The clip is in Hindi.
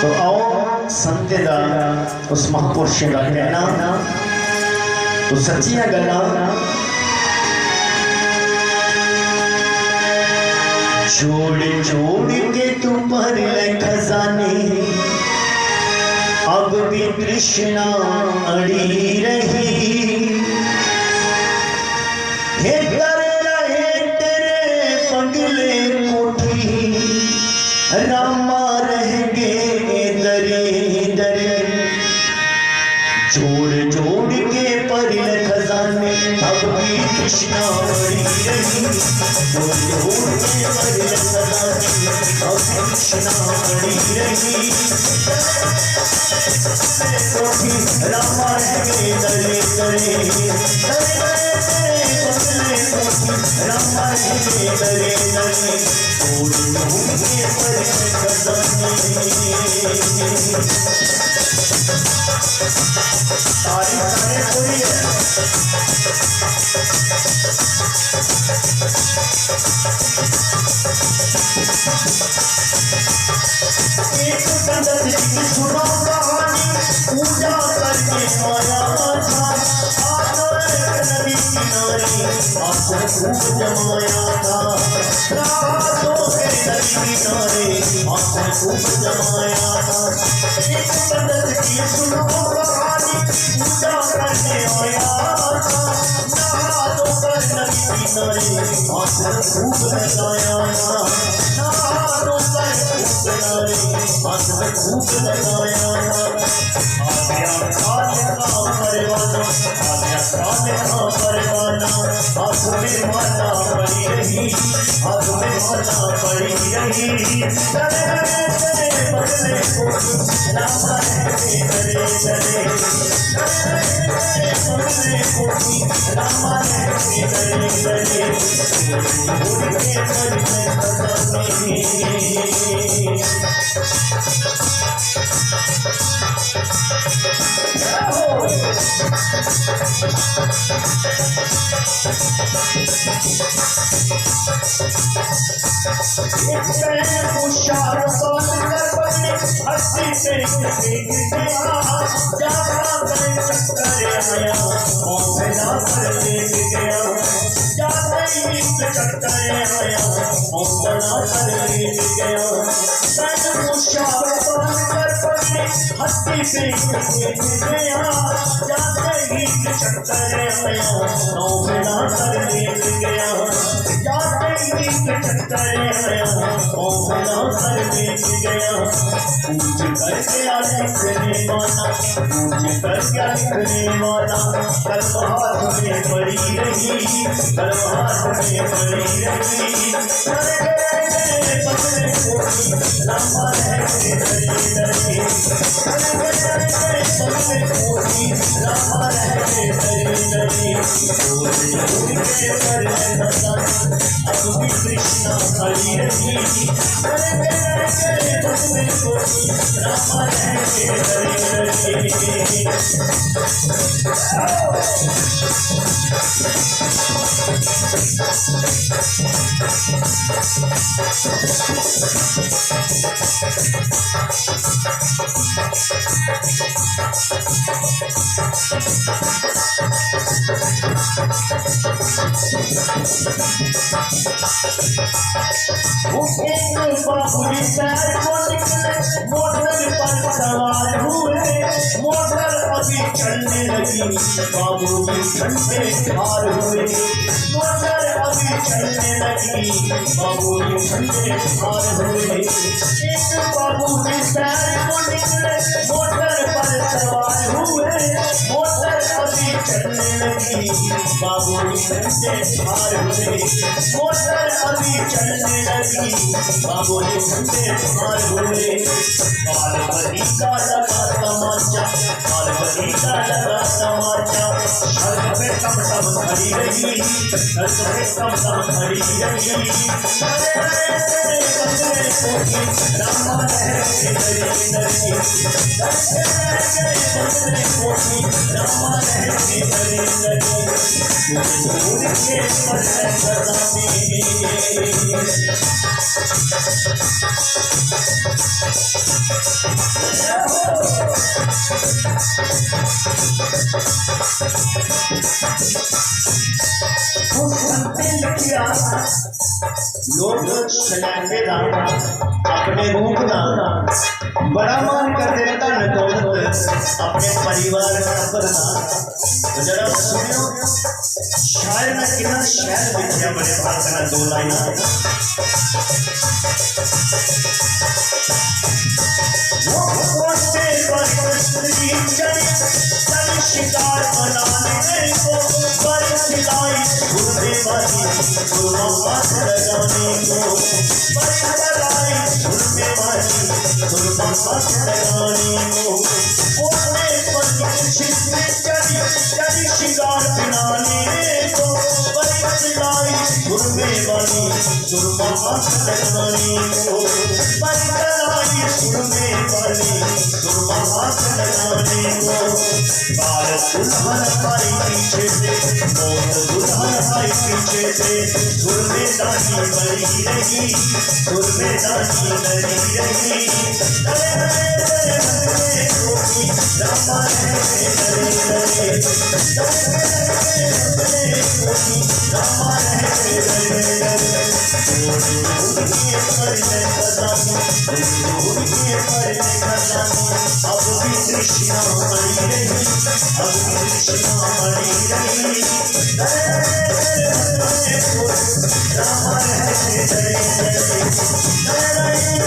तो आओ संत दा उस महापुरुष का कहना तो सच्चियां गल्लां छोड़ छोड़ के तू भर ले खजाने अब भी तृष्णा अड़ी रही हे कर रहे तेरे पगले कोठी रामा रह गए दरे दरे जोड़ जोड़ के पर खजाने अब भी तृष्णा अड़ी रही जोड़ जोड़ के पर खजाने अब भी तृष्णा अड़ी रही रामा रह गए दरे दरे रामा रह गए दरे दरे जोड़ जोड़ के पर खजाने तारी तारे कोई है एक पंडित जी सुनो कहानी पूजा करके आया था नदी किनारे आंखों खूब जमाया था रातों के नदी किनारे आंखों खूब जमाया था एक पंडित जी सुनो कहानी पूजा करके आया था नहातों पर नदी किनारे आंखों खूब लगाया था नहातों पर किनारे आंखों खूब लगाया था आज्ञा काले का परवाना आज्ञा काले का परवाना हाथ में माला पड़ी रही हाथ में माला पड़ी रही चले चले बदले को रामा रहे चले चले बदले को रामा रहे चले चले उड़ के पर में खजाने हस्ती से गया जाते ही चक्कर आया नौ बेड़ा कर लेट गया जाते ही चक्कर आया नौ बेड़ा कर लेट गया पूछ करके लिखने वाला पूछ करके लिखने वाला कलम हाथ में पड़ी रही कलम हाथ में पड़ी रही बदले कोठी रामा रहे दरे दरे बदले कोठी रामा रहे दरे दरे जोड़ जोड़ के पर खजाने अब भी कृष्णा खड़ी रही बदले कोठी रामा रहे दरे दरे बाबूजी शहर को निकले मोटर पर सवार हुए मोटर अभी चलने लगी बाबूजी घंटे पार हुए मोटर अभी चलने लगी बाबूजी घंटे पार हुए एक बाबूजी शहर को निकले मोटर पर सवार हुए मोटर अभी चलने लगी बाबूजी घंटे पार हुए मोटर अभी चलने लगी बाबूजी घंटे पार हुए कालबली का लगा तमाचा कालबली का लगा तमाचा सड़क पे कम खड़ी रही सड़क पे कम खड़ी रही रामा रहे दरे दरे रामा रहे दरे दरे लोग शनाखे दा अपने रूप दा बड़ा मान करते हैं, धन दौलत अपने परिवार टब्बर दा। जरा सुनियो शायर ने कितना शहर लिखिया बड़े भाग ना दो लाइन शिकार बनाने को पर सिलाई झूठे वाली लगाने को पर सिलाई झूठे वाली लगाने को ओने पर चढ़ी शिकार बनाने को पर सिलाई झूठे वाली लगाने को पर सिलाई झूठे वाली लगाने को। बाल दुल्हन भाई पीछे से मौत दुल्हन भाई पीछे से धुरमे दानी बनी रही धुरमे दानी बनी रही डरे डरे डरे कोई रामा है डरे डरे डरे डरे कोई रामा है डरे डरे उनके पर खजानी उनके पर खजानी अब भी तृष्णा बनी रही अब भी तृष्णा बनी रही राम है डरे डरे